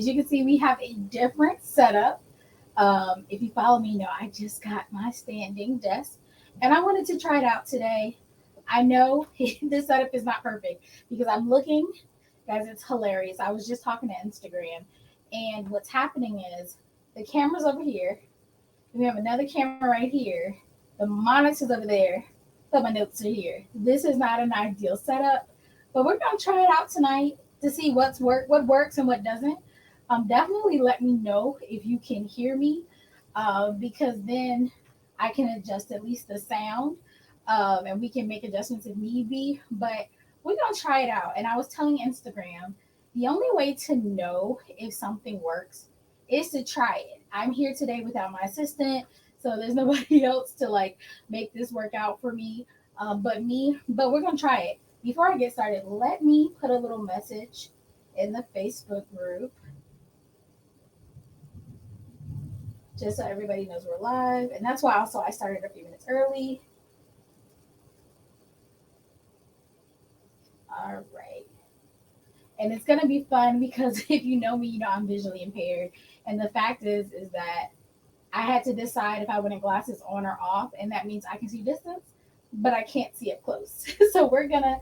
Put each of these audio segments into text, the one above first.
As you can see, we have a different setup. If you follow me, you know I just got my standing desk, and I wanted to try it out today. I know this setup is not perfect because I'm looking, guys. It's hilarious. I was just talking to Instagram, and what's happening is the camera's over here. We have another camera right here. The monitor's over there. So my notes are here. This is not an ideal setup, but we're gonna try it out tonight to see what works and what doesn't. Definitely let me know if you can hear me, because then I can adjust at least the sound, and we can make adjustments if need be. But we're gonna try it out. And I was telling Instagram, the only way to know if something works is to try it. I'm here today without my assistant, so there's nobody else to like make this work out for me, but me. But we're gonna try it. Before I get started, let me put a little message in the Facebook group just so everybody knows we're live. And that's why also I started a few minutes early. All right. And it's gonna be fun because if you know me, you know I'm visually impaired. And the fact is that I had to decide if I wanted glasses on or off, and that means I can see distance, but I can't see up close. So we're gonna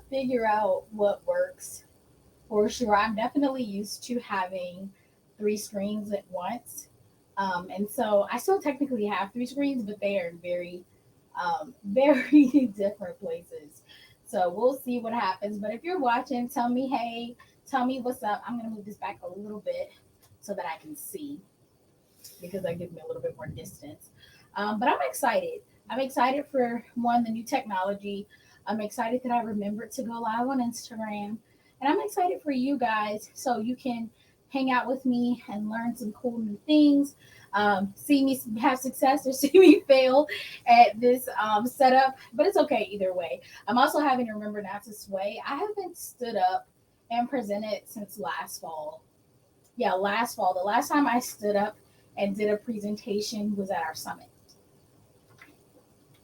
figure out what works for sure. I'm definitely used to having three screens at once. And so I still technically have three screens, but they are in very different places. So we'll see what happens. But if you're watching, tell me hey, tell me what's up. I'm gonna move this back a little bit so that I can see because that gives me a little bit more distance. But I'm excited. I'm excited for one, the new technology. I'm excited that I remembered to go live on Instagram. And I'm excited for you guys so you can hang out with me and learn some cool new things. See me have success or see me fail at this setup, but it's okay either way. I'm also having to remember not to sway. I haven't stood up and presented since last fall. Yeah, last fall. The last time I stood up and did a presentation was at our summit.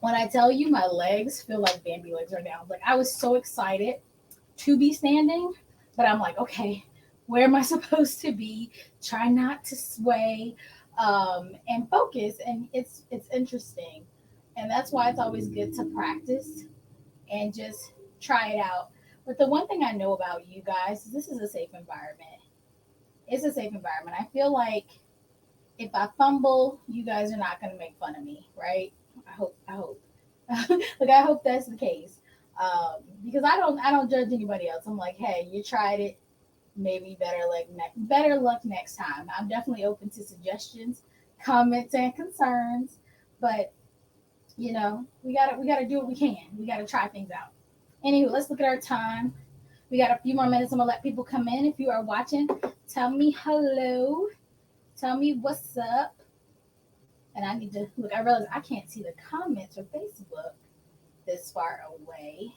When I tell you my legs feel like Bambi legs right now, like I was so excited to be standing, but I'm like, okay, where am I supposed to be? Try not to sway, and focus. And it's interesting, and that's why it's always good to practice and just try it out. But the one thing I know about you guys is this is a safe environment. It's a safe environment. I feel like if I fumble, you guys are not going to make fun of me, right? I hope. Like I hope that's the case. Because I don't judge anybody else. I'm like, hey, you tried it. Maybe better luck next time. I'm definitely open to suggestions, comments, and concerns. But we gotta do what we can. We gotta try things out. Anywho, let's look at our time. We got a few more minutes. I'm gonna let people come in. If you are watching, tell me hello. Tell me what's up. And I need to look. I realize I can't see the comments or Facebook this far away.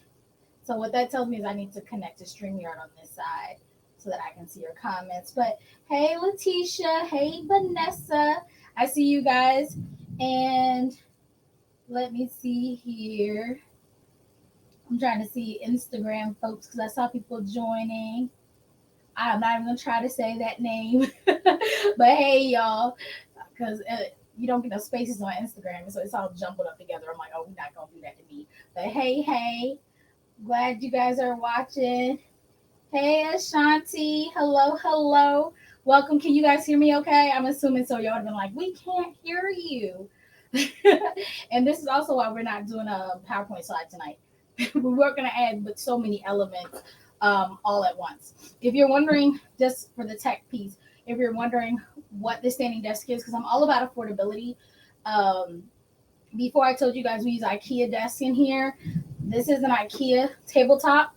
So what that tells me is I need to connect to StreamYard on this side so that I can see your comments. But hey, Letitia. Hey, Vanessa. I see you guys. And let me see here. I'm trying to see Instagram folks because I saw people joining. I'm not even gonna try to say that name, but hey, y'all, because you don't get no spaces on Instagram, so it's all jumbled up together. I'm like, oh, we're not gonna do that to me. But hey, glad you guys are watching. Hey, Ashanti, hello. Welcome. Can you guys hear me? Okay, I'm assuming so. Y'all have been like, we can't hear you. And this is also why we're not doing a PowerPoint slide tonight. We're going to add but so many elements all at once. If you're wondering, just for the tech piece, if you're wondering what the standing desk is, because I'm all about affordability. Um, Before I told you guys we use IKEA desk in here. This is an IKEA tabletop.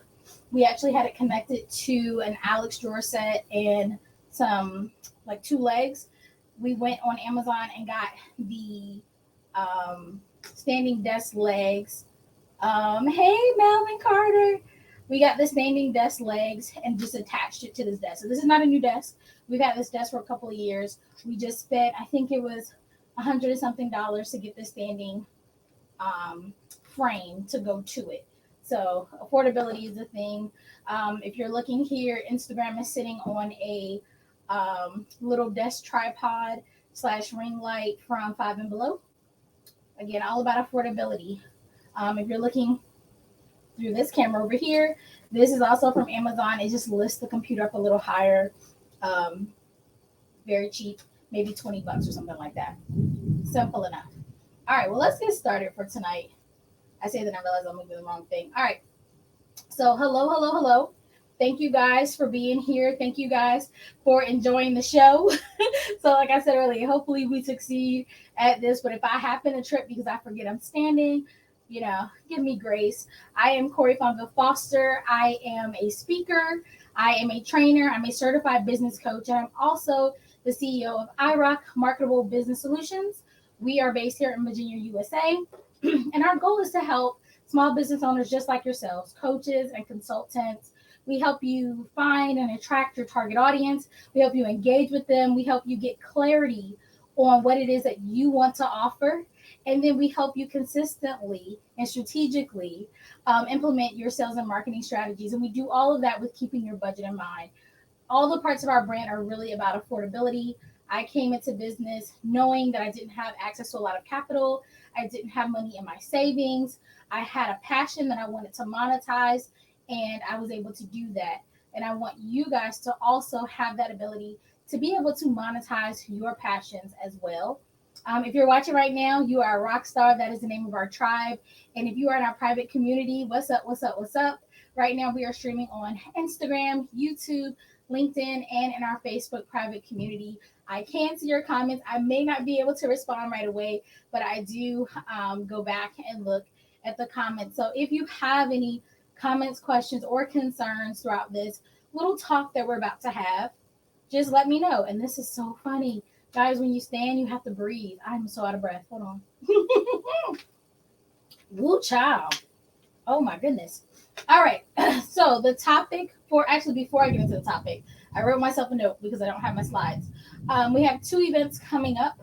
We actually had it connected to an Alex drawer set and some like two legs. We went on Amazon and got the standing desk legs. Hey, Melvin Carter. We got the standing desk legs and just attached it to this desk. So this is not a new desk. We've had this desk for a couple of years. We just spent, I think it was $100 and something to get the standing frame to go to it. So affordability is a thing. If you're looking here, Instagram is sitting on a little desk tripod / ring light from Five and Below. Again, all about affordability. If you're looking through this camera over here, this is also from Amazon. It just lifts the computer up a little higher. Um, Very cheap, maybe $20 or something like that. Simple enough. All right, well, let's get started for tonight. I say that I realize I'm moving the wrong thing. All right. So, hello, hello, hello. Thank you guys for being here. Thank you guys for enjoying the show. So, like I said earlier, hopefully we succeed at this. But if I happen to trip because I forget I'm standing, give me grace. I am Corey Fonville Foster. I am a speaker. I am a trainer. I'm a certified business coach. And I'm also the CEO of iRock Marketable Business Solutions. We are based here in Virginia, USA. And our goal is to help small business owners just like yourselves, coaches and consultants. We help you find and attract your target audience. We help you engage with them. We help you get clarity on what it is that you want to offer. And then we help you consistently and strategically implement your sales and marketing strategies. And we do all of that with keeping your budget in mind. All the parts of our brand are really about affordability. I came into business knowing that I didn't have access to a lot of capital. I didn't have money in my savings. I had a passion that I wanted to monetize, and I was able to do that. And I want you guys to also have that ability to be able to monetize your passions as well. If you're watching right now, you are a rock star. That is the name of our tribe. And if you are in our private community, what's up, what's up, what's up? Right now, we are streaming on Instagram, YouTube, LinkedIn, and in our Facebook private community. I can see your comments. I may not be able to respond right away, but I do go back and look at the comments. So if you have any comments, questions, or concerns throughout this little talk that we're about to have, just let me know. And this is so funny. Guys, when you stand, you have to breathe. I'm so out of breath. Hold on. Woo child. Oh my goodness. All right. So the topic before I get into the topic, I wrote myself a note because I don't have my slides. We have 2 events coming up.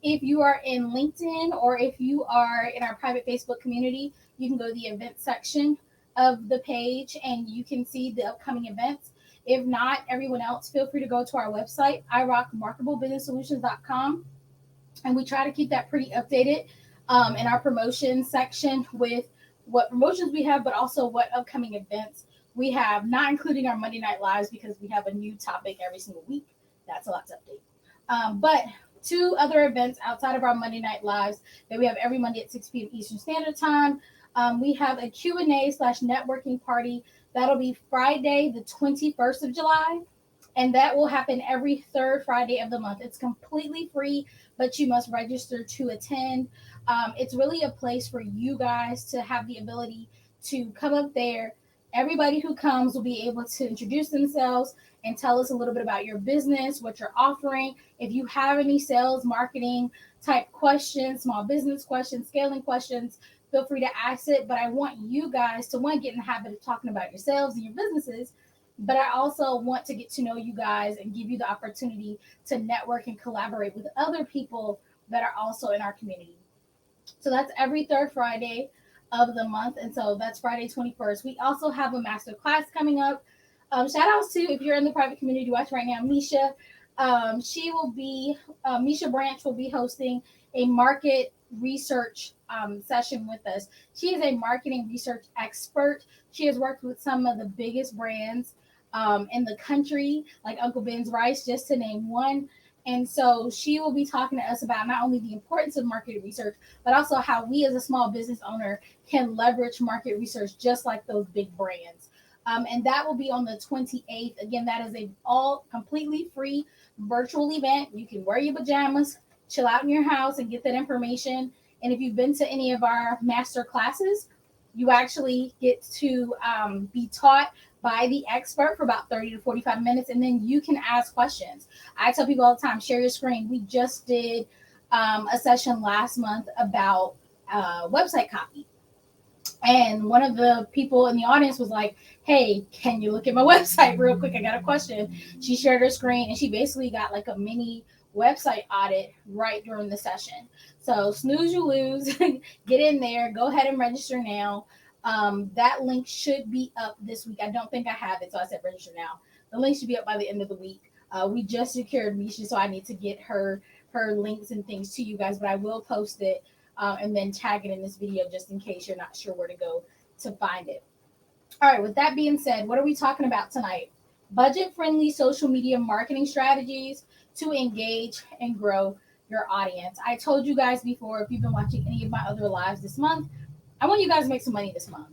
If you are in LinkedIn or if you are in our private Facebook community, you can go to the event section of the page and you can see the upcoming events. If not, everyone else, feel free to go to our website, iRockMarketableBusinessSolutions.com. And we try to keep that pretty updated in our promotion section with what promotions we have, but also what upcoming events we have, not including our Monday Night Lives because we have a new topic every single week. That's a lot to update. But 2 other events outside of our Monday Night Lives that we have every Monday at 6 p.m. Eastern Standard Time. We have a Q&A / networking party. That'll be Friday, the 21st of July. And that will happen every 3rd Friday of the month. It's completely free, but you must register to attend. It's really a place for you guys to have the ability to come up there. Everybody who comes will be able to introduce themselves and tell us a little bit about your business, what you're offering. If you have any sales, marketing type questions, small business questions, scaling questions, feel free to ask it. But I want you guys to, one, get in the habit of talking about yourselves and your businesses. But I also want to get to know you guys and give you the opportunity to network and collaborate with other people that are also in our community. So that's every 3rd Friday of the month. And so that's Friday 21st. We also have a master class coming up. Shout outs to, if you're in the private community watch right now, Misha. Misha Branch will be hosting a market research session with us. She is a marketing research expert. She has worked with some of the biggest brands in the country, like Uncle Ben's Rice, just to name one. And so she will be talking to us about not only the importance of market research, but also how we as a small business owner can leverage market research just like those big brands. And that will be on the 28th. Again, that is a all completely free virtual event. You can wear your pajamas, chill out in your house and get that information. And if you've been to any of our master classes, you actually get to be taught by the expert for about 30 to 45 minutes, and then you can ask questions. I tell people all the time, share your screen. We just did a session last month about website copy. And one of the people in the audience was like, hey, can you look at my website real quick? I got a question. She shared her screen, and she basically got like a mini website audit right during the session. So snooze, you lose. Get in there. Go ahead and register now. That link should be up this week. I don't think I have it, so I said register now. The link should be up by the end of the week. We just secured Misha, so I need to get her links and things to you guys, but I will post it and then tag it in this video just in case you're not sure where to go to find it. All right, with that being said, what are we talking about tonight? Budget friendly social media marketing strategies to engage and grow your audience. I told you guys before, if you've been watching any of my other lives this month, I want you guys to make some money this month.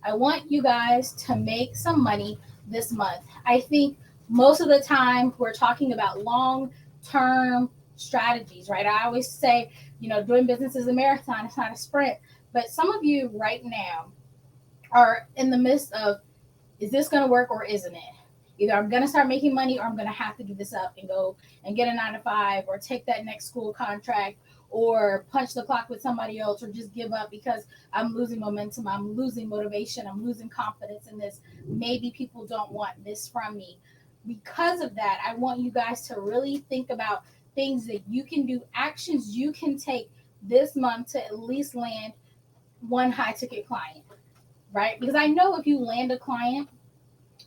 I want you guys to make some money this month. I think most of the time we're talking about long term strategies, right? I always say, doing business is a marathon, it's not a sprint. But some of you right now are in the midst of, is this going to work or isn't it? Either I'm going to start making money or I'm going to have to give this up and go and get a 9 to 5 or take that next school contract or punch the clock with somebody else or just give up because I'm losing momentum, I'm losing motivation, I'm losing confidence in this. Maybe people don't want this from me. Because of that, I want you guys to really think about things that you can do, actions you can take this month to at least land one high ticket client, right? Because I know if you land a client,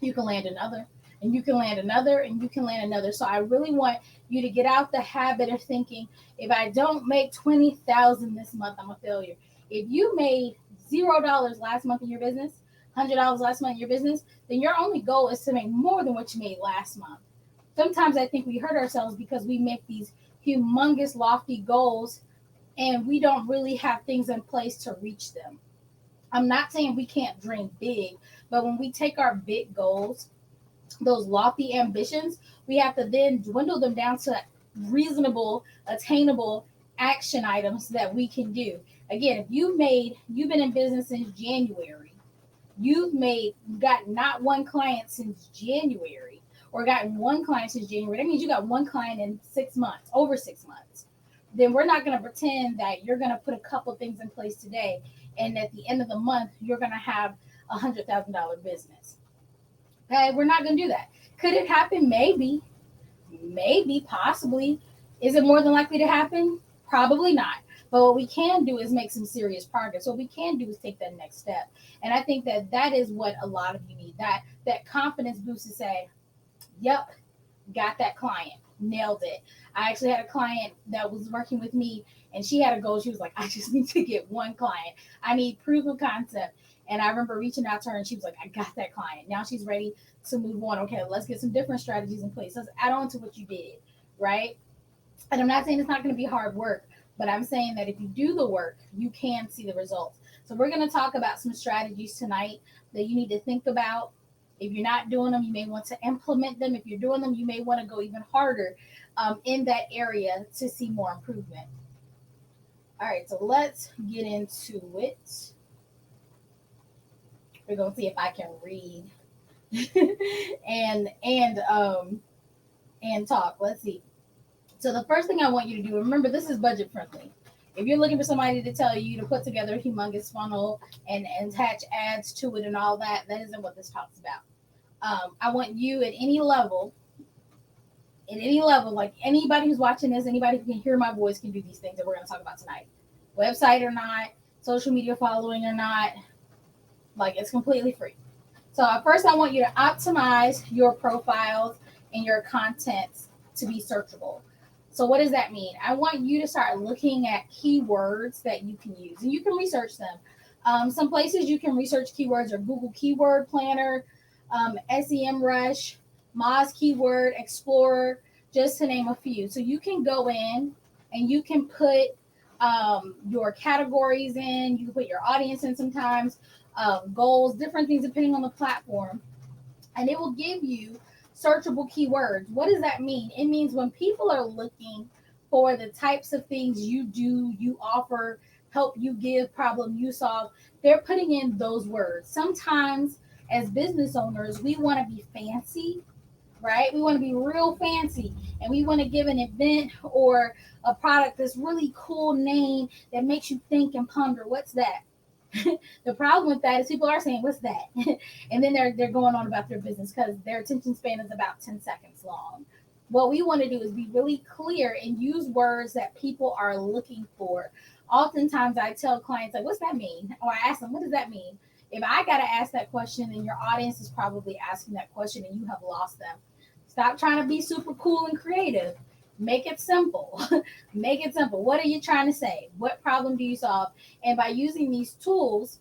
you can land another, and you can land another, and you can land another. So I really want you to get out the habit of thinking, if I don't make 20,000 this month, I'm a failure. If you made $0 last month in your business, $100 last month in your business, then your only goal is to make more than what you made last month. Sometimes I think we hurt ourselves because we make these humongous, lofty goals, and we don't really have things in place to reach them. I'm not saying we can't dream big, but when we take our big goals, those lofty ambitions, we have to then dwindle them down to reasonable, attainable action items that we can do. Again, if you've been in business since January, got not one client since January, or gotten one client since January, that means you got one client in 6 months, over 6 months. Then we're not going to pretend that you're going to put a couple things in place today, and at the end of the month, you're going to have $100,000 business. Okay, we're not going to do that. Could it happen? Maybe, possibly. Is it more than likely to happen? Probably not. But what we can do is make some serious progress. What we can do is take that next step. And I think that is what a lot of you need. That confidence boost to say, yep, got that client, nailed it. I actually had a client that was working with me, and she had a goal. She was like, I just need to get one client. I need proof of concept. And I remember reaching out to her, and she was like, I got that client. Now she's ready to move on. Okay, let's get some different strategies in place. Let's add on to what you did, right? And I'm not saying it's not going to be hard work, but I'm saying that if you do the work, you can see the results. So we're going to talk about some strategies tonight that you need to think about. If you're not doing them, you may want to implement them. If you're doing them, you may want to go even harder in that area to see more improvement. All right, so let's get into it. We're gonna see if I can read and talk. Let's see. So the first thing I want you to do, remember, this is budget friendly. If you're looking for somebody to tell you to put together a humongous funnel and attach ads to it and all that, that isn't what this talks about. I want you at any level, like anybody who's watching this, anybody who can hear my voice can do these things that we're going to talk about tonight. Website or not, social media following or not, like it's completely free. So first, I want you to optimize your profiles and your contents to be searchable. So what does that mean? I want you to start looking at keywords that you can use, and you can research them. Some places you can research keywords are Google Keyword Planner, SEMrush, Moz Keyword Explorer, just to name a few. So you can go in and you can put your categories in, you can put your audience in sometimes, goals, different things depending on the platform, and it will give you searchable keywords. What does that mean? It means when people are looking for the types of things you do, you offer, help you give, problem you solve, they're putting in those words. Sometimes as business owners, we want to be fancy, right? We want to be real fancy, and we want to give an event or a product this really cool name that makes you think and ponder, what's that? The problem with that is people are saying, what's that? And then they're going on about their business because their attention span is about 10 seconds long. What we want to do is be really clear and use words that people are looking for. Oftentimes I tell clients, like, what's that mean? Or I ask them, what does that mean? If I got to ask that question, then your audience is probably asking that question and you have lost them. Stop trying to be super cool and creative. Make it simple. Make it simple. What are you trying to say? What problem do you solve? And by using these tools,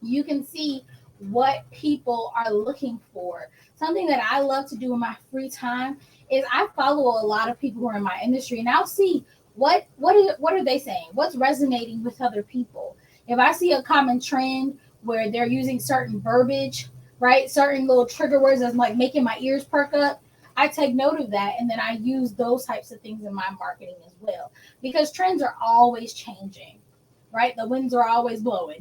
you can see what people are looking for. Something that I love to do in my free time is I follow a lot of people who are in my industry, and I'll see what are they saying? What's resonating with other people? If I see a common trend where they're using certain verbiage, right? Certain little trigger words that's like making my ears perk up, I take note of that and then I use those types of things in my marketing as well. Because trends are always changing, right? The winds are always blowing.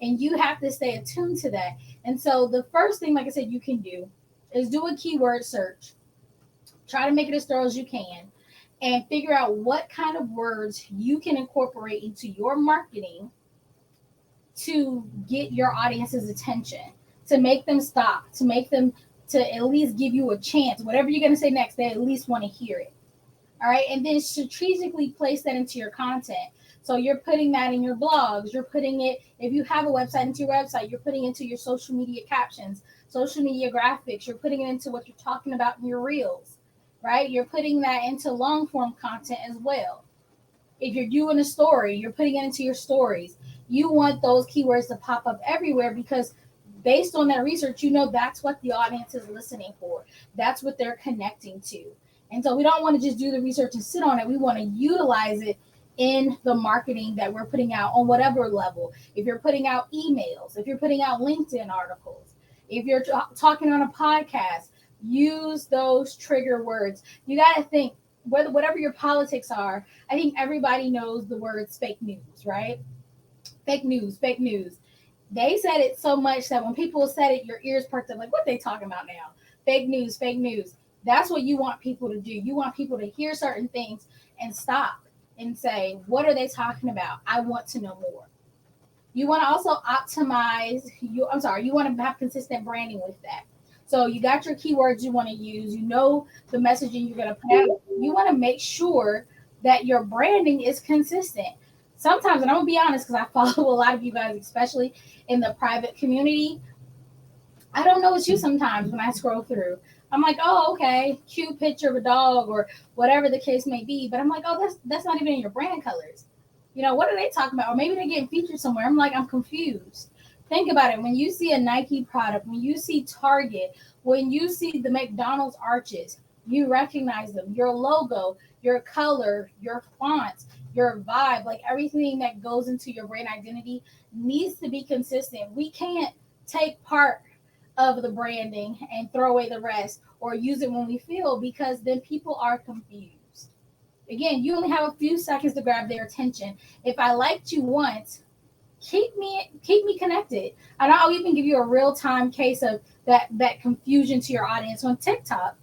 And you have to stay attuned to that. And so the first thing, like I said, you can do is do a keyword search. Try to make it as thorough as you can and figure out what kind of words you can incorporate into your marketing to get your audience's attention, to make them stop, to make them to at least give you a chance. Whatever you're going to say next, they at least want to hear it. All right. And then strategically place that into your content. So you're putting that in your blogs. You're putting it, if you have a website, into your website. You're putting it into your social media captions, social media graphics. You're putting it into what you're talking about in your reels, right? You're putting that into long form content as well. If you're doing a story, you're putting it into your stories. You want those keywords to pop up everywhere because based on that research, you know that's what the audience is listening for. That's what they're connecting to. And so we don't want to just do the research and sit on it. We want to utilize it in the marketing that we're putting out on whatever level. If you're putting out emails, if you're putting out LinkedIn articles, if you're talking on a podcast, use those trigger words. You got to think, whatever your politics are, I think everybody knows the words fake news, right? Fake news, fake news. They said it so much that when people said it, your ears perked up like, what are they talking about now? Fake news, fake news. That's what you want people to do. You want people to hear certain things and stop and say, what are they talking about? I want to know more. You want to also optimize you want to have consistent branding with that. So you got your keywords you want to use, you know the messaging you're going to put out. You want to make sure that your branding is consistent. Sometimes, and I'm going to be honest because I follow a lot of you guys, especially in the private community, I don't know it's you sometimes when I scroll through. I'm like, oh, okay, cute picture of a dog or whatever the case may be. But I'm like, oh, that's not even in your brand colors. You know, what are they talking about? Or maybe they're getting featured somewhere. I'm like, I'm confused. Think about it. When you see a Nike product, when you see Target, when you see the McDonald's arches, you recognize them. Your logo, your color, your fonts, your vibe, like everything that goes into your brand identity needs to be consistent. We can't take part of the branding and throw away the rest or use it when we feel because then people are confused. Again, you only have a few seconds to grab their attention. If I liked you once, keep me connected. And I'll even give you a real-time case of that confusion to your audience on TikTok.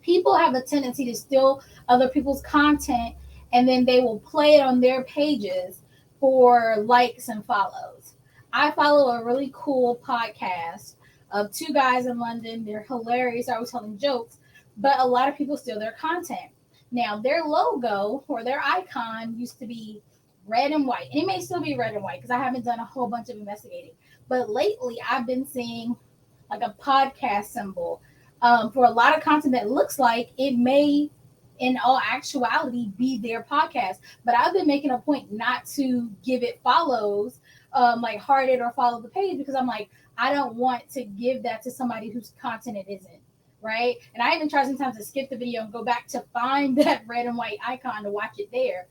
People have a tendency to steal other people's content and then they will play it on their pages for likes and follows. I follow a really cool podcast of two guys in London. They're hilarious. They're always telling jokes, but a lot of people steal their content. Now, their logo or their icon used to be red and white. And it may still be red and white because I haven't done a whole bunch of investigating. But lately, I've been seeing like a podcast symbol for a lot of content that looks like it may, in all actuality, be their podcast. But I've been making a point not to give it follows, like heart it or follow the page because I'm like, I don't want to give that to somebody whose content it isn't. Right. And I even try sometimes to skip the video and go back to find that red and white icon to watch it there.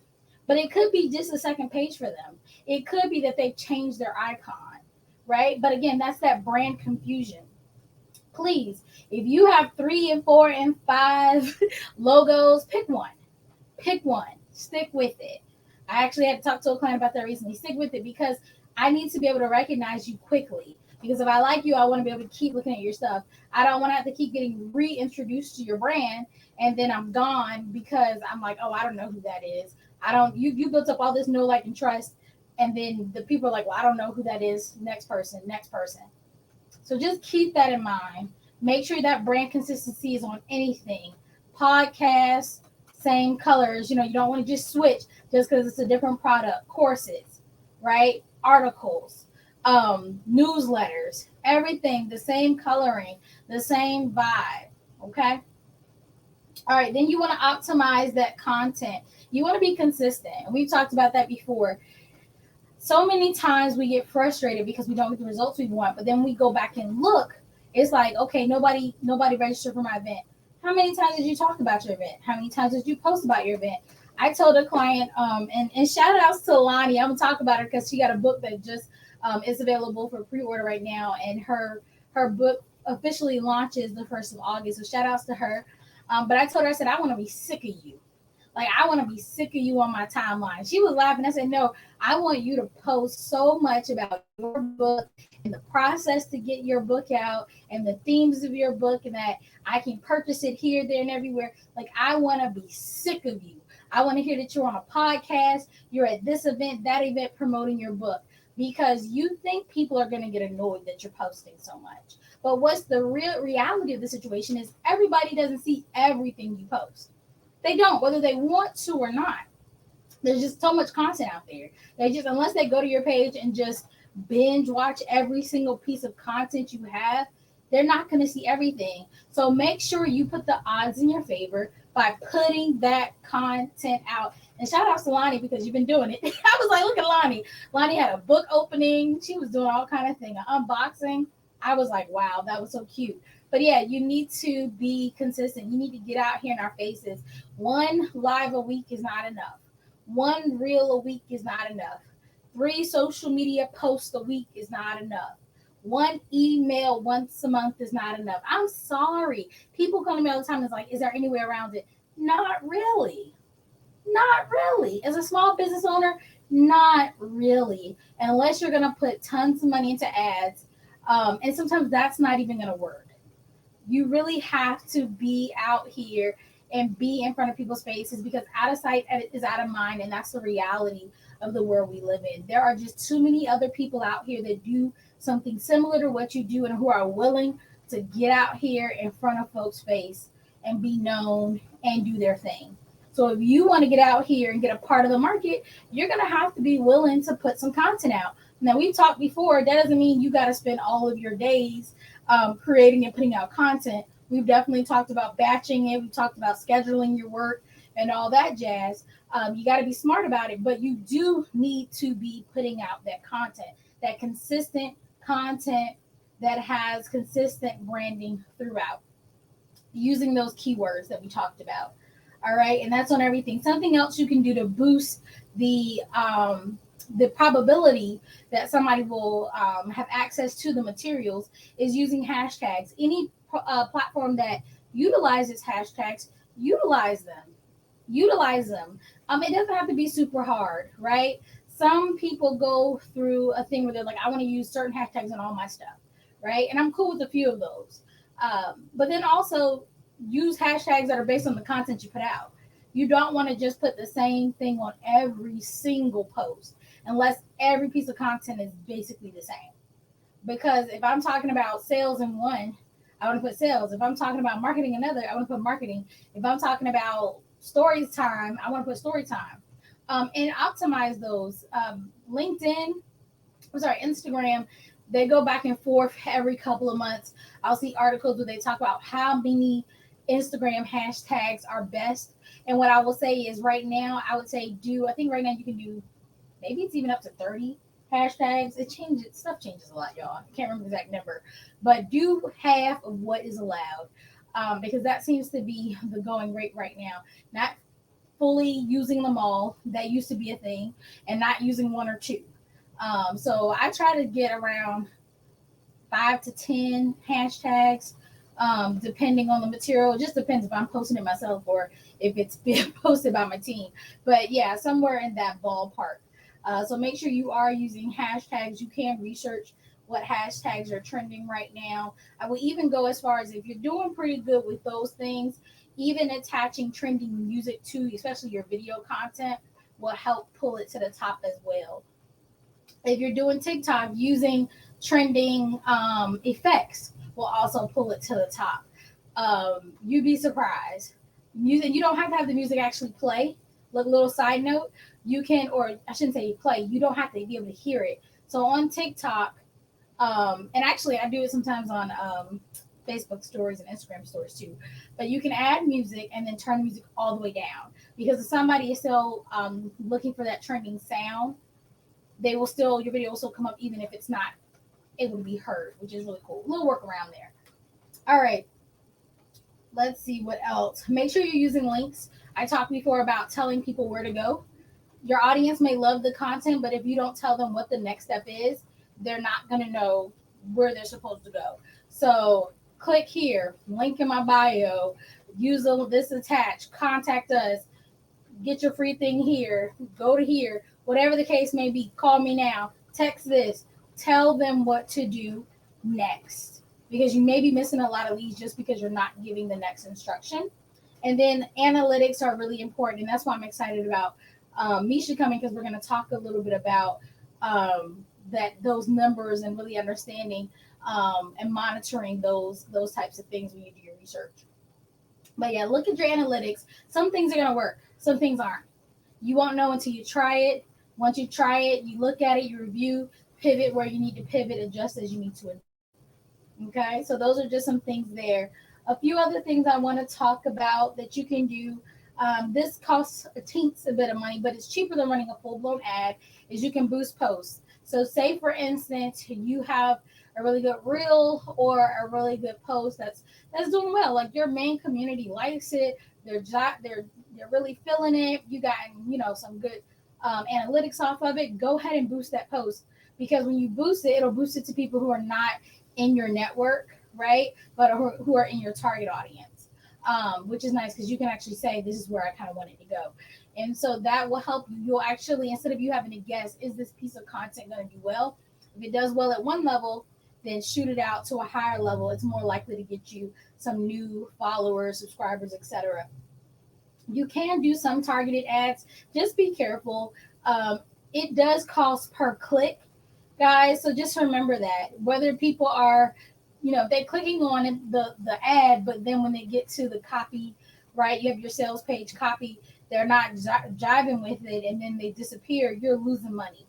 But it could be just a second page for them. It could be that they've changed their icon. Right. But again, that's that brand confusion. Please, if you have 3 and 4 and 5 logos, pick one. Pick one. Stick with it. I actually had to talk to a client about that recently. Stick with it because I need to be able to recognize you quickly. Because if I like you, I want to be able to keep looking at your stuff. I don't want to have to keep getting reintroduced to your brand and then I'm gone because I'm like, oh, I don't know who that is. You built up all this know, like, and trust. And then the people are like, well, I don't know who that is. Next person. So just keep that in mind. Make sure that brand consistency is on anything. Podcasts, same colors. You don't want to just switch just because it's a different product. Courses, right? Articles, newsletters, everything, the same coloring, the same vibe. Okay. All right. Then you want to optimize that content. You want to be consistent. We've talked about that before. So many times we get frustrated because we don't get the results we want, but then we go back and look. It's like, okay, nobody registered for my event. How many times did you talk about your event? How many times did you post about your event? I told a client, and shout outs to Lonnie. I'm gonna talk about her because she got a book that just is available for pre-order right now, and her book officially launches the 1st of August. So shout outs to her. But I told her, I said, I want to be sick of you. Like, I want to be sick of you on my timeline. She was laughing. I said, no, I want you to post so much about your book and the process to get your book out and the themes of your book, and that I can purchase it here, there, and everywhere. Like, I want to be sick of you. I want to hear that you're on a podcast, you're at this event, that event, promoting your book, because you think people are going to get annoyed that you're posting so much. But what's the real reality of the situation is everybody doesn't see everything you post. They don't, whether they want to or not. There's just so much content out there. They just, unless they go to your page and just binge watch every single piece of content you have, they're not going to see everything. So make sure you put the odds in your favor by putting that content out. And shout out to Lonnie because you've been doing it. I was like, look at Lonnie. Lonnie had a book opening. She was doing all kind of thing, an unboxing. I was like, wow, that was so cute. But yeah, you need to be consistent. You need to get out here in our faces. One live a week is not enough. One reel a week is not enough. 3 social media posts a week is not enough. One email once a month is not enough. I'm sorry. People come to me all the time and it's like, is there any way around it? Not really. Not really. As a small business owner, not really. Unless you're going to put tons of money into ads. And sometimes that's not even going to work. You really have to be out here and be in front of people's faces, because out of sight is out of mind, and that's the reality of the world we live in. There are just too many other people out here that do something similar to what you do and who are willing to get out here in front of folks' face and be known and do their thing. So if you want to get out here and get a part of the market, you're going to have to be willing to put some content out. Now, we've talked before, that doesn't mean you got to spend all of your days creating and putting out content. We've definitely talked about batching it. We talked about scheduling your work and all that jazz. You got to be smart about it, but you do need to be putting out that content, that consistent content that has consistent branding throughout, using those keywords that we talked about. All right, and that's on everything. Something else you can do to boost the probability that somebody will have access to the materials is using hashtags. Any platform that utilizes hashtags, utilize them. Utilize them. It doesn't have to be super hard, right? Some people go through a thing where they're like, I want to use certain hashtags on all my stuff, right? And I'm cool with a few of those. But then also use hashtags that are based on the content you put out. You don't want to just put the same thing on every single post unless every piece of content is basically the same. Because if I'm talking about sales in one, I want to put sales. If I'm talking about marketing another, I want to put marketing. If I'm talking about stories time, I want to put story time. And optimize those. Instagram, they go back and forth every couple of months. I'll see articles where they talk about how many Instagram hashtags are best. And what I will say is right now, I would say I think right now you can do, maybe it's even up to 30 hashtags. It changes, stuff changes a lot, y'all. I can't remember the exact number, but do half of what is allowed, because that seems to be the going rate right now. Not fully using them all. That used to be a thing, and not using one or two. So I try to get around 5 to 10 hashtags, depending on the material. It just depends if I'm posting it myself or if it's being posted by my team. But yeah, somewhere in that ballpark. So make sure you are using hashtags. You can research what hashtags are trending right now. I will even go as far as, if you're doing pretty good with those things, even attaching trending music to, especially your video content, will help pull it to the top as well. If you're doing TikTok, using trending effects will also pull it to the top. You'd be surprised. Music, you don't have to have the music actually play. Like, little side note, you can, or I shouldn't say play, you don't have to be able to hear it. So on TikTok, and actually I do it sometimes on Facebook stories and Instagram stories too. But you can add music and then turn the music all the way down, because if somebody is still looking for that trending sound, they will still, your video will still come up even if it's not able to be heard, which is really cool. A little workaround there. All right, let's see what else. Make sure you're using links. I talked before about telling people where to go. Your audience may love the content, but if you don't tell them what the next step is, they're not going to know where they're supposed to go. So click here, link in my bio, use this attached, contact us, get your free thing here, go to here, whatever the case may be. Call me now, text this, tell them what to do next, because you may be missing a lot of leads just because you're not giving the next instruction. And then analytics are really important, and that's why I'm excited about Misha coming, because we're going to talk a little bit about those numbers and really understanding and monitoring those types of things when you do your research. But yeah, look at your analytics. Some things are going to work, some things aren't. You won't know until you try it. Once you try it, you look at it, you review, pivot where you need to pivot, adjust as you need to. Okay, so those are just some things there. A few other things I want to talk about that you can do. This costs a bit of money, but it's cheaper than running a full-blown ad, is you can boost posts. So say, for instance, you have a really good reel or a really good post that's doing well. Like your main community likes it. They're really feeling it. You got some good analytics off of it. Go ahead and boost that post, because when you boost it, it'll boost it to people who are not in your network, right? But who are in your target audience, which is nice because you can actually say, this is where I kind of want it to go. And so that will help you. You'll actually, instead of you having to guess, is this piece of content going to do well? If it does well at one level, then shoot it out to a higher level. It's more likely to get you some new followers, subscribers, etc. You can do some targeted ads. Just be careful. It does cost per click, guys. So just remember that. Whether people are, they're clicking on the ad, but then when they get to the copy, right, you have your sales page copy, they're not jiving with it, and then they disappear, you're losing money,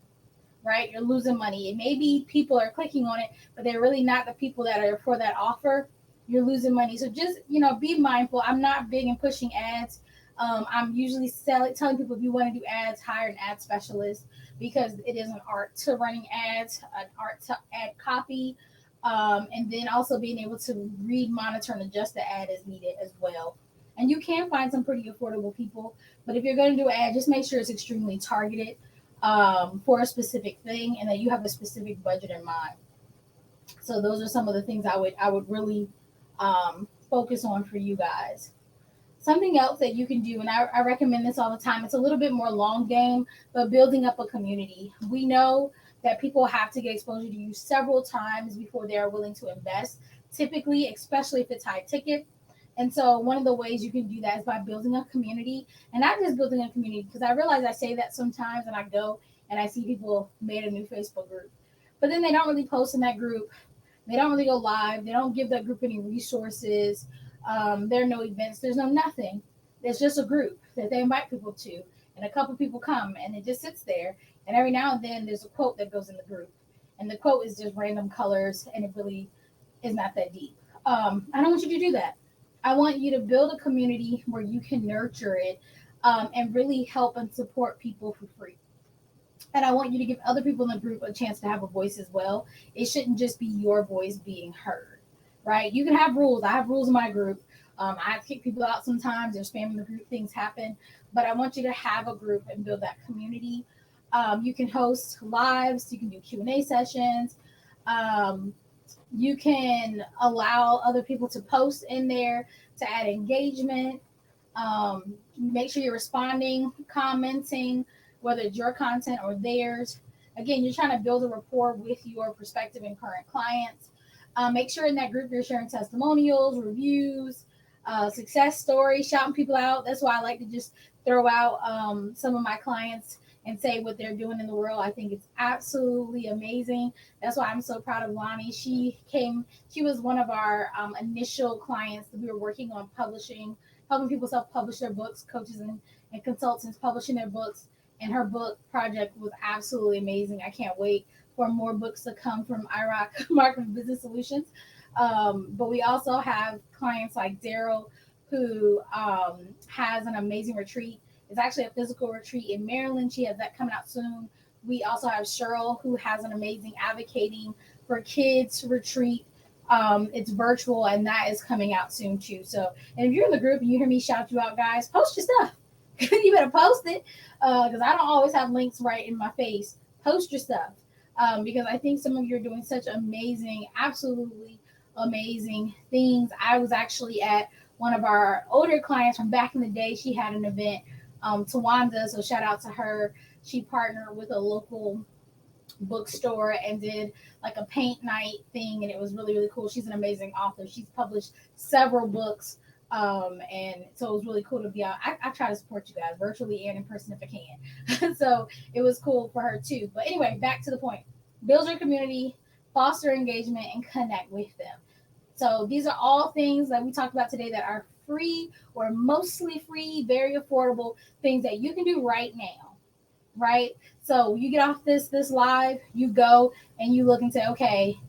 right? You're losing money. It may be people are clicking on it, but they're really not the people that are for that offer. You're losing money. So just, be mindful. I'm not big in pushing ads. I'm usually telling people, if you want to do ads, hire an ad specialist, because it is an art to running ads, an art to ad copy, and then also being able to read, monitor, and adjust the ad as needed as well. And you can find some pretty affordable people, but if you're going to do an ad, just make sure it's extremely targeted for a specific thing, and that you have a specific budget in mind. So those are some of the things I would really focus on for you guys. Something else that you can do, and I recommend this all the time, it's a little bit more long game, but building up a community. We know that people have to get exposure to you several times before they are willing to invest, typically, especially if it's high ticket. And so one of the ways you can do that is by building a community, and not just building a community, because I realize I say that sometimes and I go and I see people made a new Facebook group, but then they don't really post in that group. They don't really go live. They don't give that group any resources. There are no events. There's no nothing. There's just a group that they invite people to, and a couple people come, and it just sits there. And every now and then, there's a quote that goes in the group, and the quote is just random colors, and it really is not that deep. I don't want you to do that. I want you to build a community where you can nurture it and really help and support people for free. And I want you to give other people in the group a chance to have a voice as well. It shouldn't just be your voice being heard, right? You can have rules. I have rules in my group. I have to kick people out sometimes. They're spamming the group. Things happen. But I want you to have a group and build that community. You can host lives. You can do Q&A sessions. You can allow other people to post in there to add engagement. Make sure you're responding, commenting, whether it's your content or theirs. Again, you're trying to build a rapport with your prospective and current clients. Make sure in that group you're sharing testimonials, reviews, success stories, shouting people out. That's why I like to just throw out some of my clients and say what they're doing in the world. I think it's absolutely amazing. That's why I'm so proud of Lonnie. She was one of our initial clients that we were working on publishing, helping people self-publish their books, coaches and consultants publishing their books. And her book project was absolutely amazing. I can't wait for more books to come from IROC, Marketing Business Solutions. But we also have clients like Daryl, who has an amazing retreat. It's actually a physical retreat in Maryland. She has that coming out soon. We also have Cheryl, who has an amazing advocating for kids retreat. It's virtual, and that is coming out soon too. So, and if you're in the group and you hear me shout you out, guys, post your stuff. You better post it, because I don't always have links right in my face. Post your stuff, because I think some of you are doing such amazing, absolutely amazing things. I was actually at one of our older clients from back in the day. She had an event, Tawanda, so shout out to her. She partnered with a local bookstore and did like a paint night thing, and it was really, really cool. She's an amazing author. She's published several books, and so it was really cool to be out. I try to support you guys virtually and in person if I can. So it was cool for her too. But anyway, back to the point: build your community, foster engagement, and connect with them. So these are all things that we talked about today that are free or mostly free, very affordable things that you can do right now, right? So you get off this live, you go and you look and say, okay,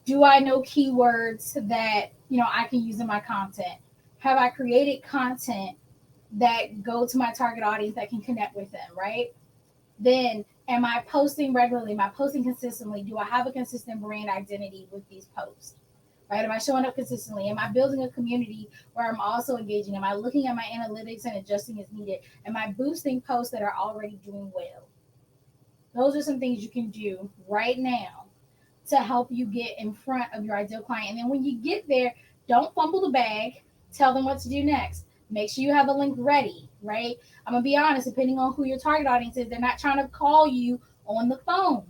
do I know keywords that I can use in my content? Have I created content that go to my target audience that can connect with them, right? Then am I posting regularly? Am I posting consistently? Do I have a consistent brand identity with these posts? Right? Am I showing up consistently? Am I building a community where I'm also engaging? Am I looking at my analytics and adjusting as needed? Am I boosting posts that are already doing well? Those are some things you can do right now to help you get in front of your ideal client. And then when you get there, don't fumble the bag. Tell them what to do next. Make sure you have a link ready, right? I'm going to be honest, depending on who your target audience is, they're not trying to call you on the phone.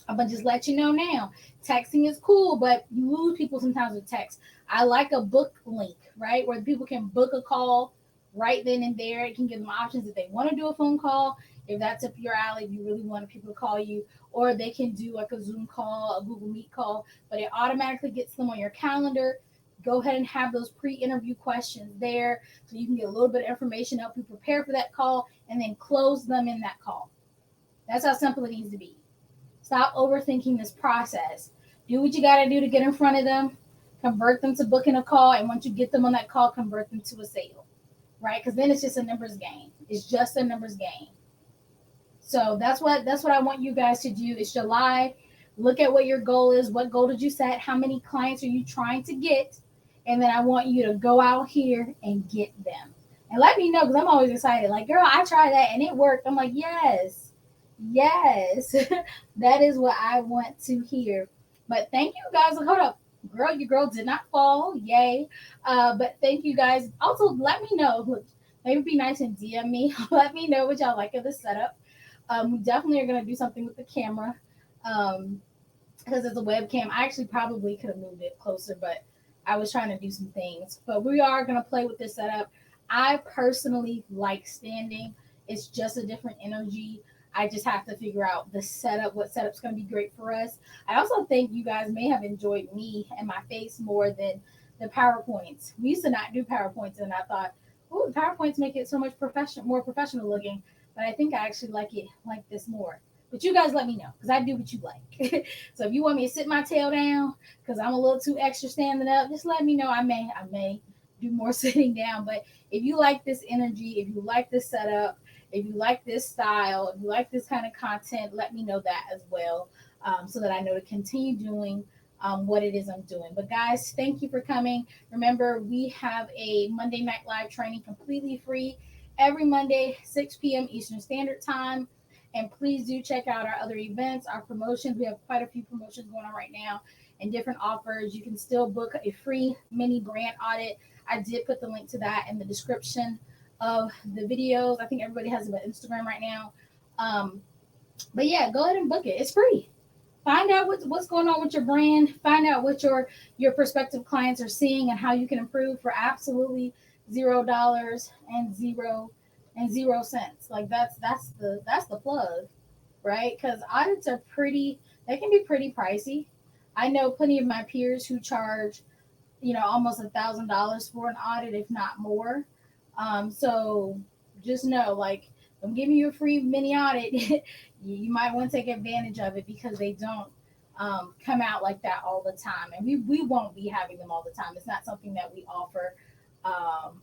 I'm going to just let you know now. Texting is cool, but you lose people sometimes with text. I like a book link, right? Where people can book a call right then and there. It can give them options if they want to do a phone call, if that's up your alley, if you really want people to call you, or they can do like a Zoom call, a Google Meet call, but it automatically gets them on your calendar. Go ahead and have those pre-interview questions there so you can get a little bit of information, help you prepare for that call, and then close them in that call. That's how simple it needs to be. Stop overthinking this process. Do what you got to do to get in front of them, convert them to booking a call, and once you get them on that call, convert them to a sale, right? Because then it's just a numbers game. It's just a numbers game. So that's what I want you guys to do. It's July. Look at what your goal is. What goal did you set? How many clients are you trying to get? And then I want you to go out here and get them. And let me know, because I'm always excited. Like, girl, I tried that and it worked. I'm like, yes, yes. That is what I want to hear. But thank you guys. Hold up. Girl, your girl did not fall. Yay. But thank you guys. Also, let me know. Look, maybe be nice and DM me. Let me know what y'all like of the setup. We definitely are going to do something with the camera, because it's a webcam. I actually probably could have moved it closer, but I was trying to do some things. But we are going to play with this setup. I personally like standing. It's just a different energy. I just have to figure out the setup, what setup's going to be great for us. I also think you guys may have enjoyed me and my face more than the PowerPoints. We used to not do PowerPoints, and I thought, oh, the PowerPoints make it so much more professional looking. But I think I actually like it like this more. But you guys let me know, because I do what you like. So if you want me to sit my tail down because I'm a little too extra standing up, just let me know. I may do more sitting down. But if you like this energy, if you like this setup, if you like this style, if you like this kind of content, let me know that as well, so that I know to continue doing what it is I'm doing. But guys, thank you for coming. Remember, we have a Monday Night Live training completely free every Monday, 6 p.m. Eastern Standard Time. And please do check out our other events, our promotions. We have quite a few promotions going on right now and different offers. You can still book a free mini brand audit. I did put the link to that in the description of the videos. I think everybody has it on Instagram right now. But yeah, go ahead and book it. It's free. Find out what's going on with your brand. Find out what your prospective clients are seeing and how you can improve for absolutely $0 and 0 cents. Like that's the plug, right? Because audits are they can be pretty pricey. I know plenty of my peers who charge almost $1,000 for an audit, if not more. So just know, like, I'm giving you a free mini audit. You might want to take advantage of it because they don't. come out like that all the time, and we won't be having them all the time. It's not something that we offer um,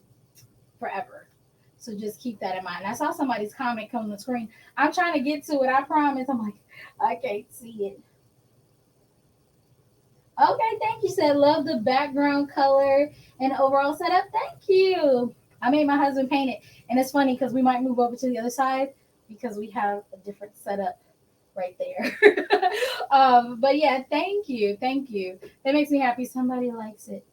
forever. So just keep that in mind. I saw somebody's comment come on the screen. I'm trying to get to it. I promise. I'm like, I can't see it. Okay, thank you. Said love the background color and overall setup. Thank you. I made my husband paint it, and it's funny because we might move over to the other side because we have a different setup right there. But yeah, thank you. That makes me happy. Somebody likes it.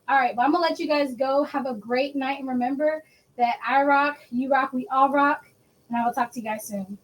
All right, but I'm gonna let you guys go. Have a great night, and remember that I rock, you rock, we all rock. And I will talk to you guys soon.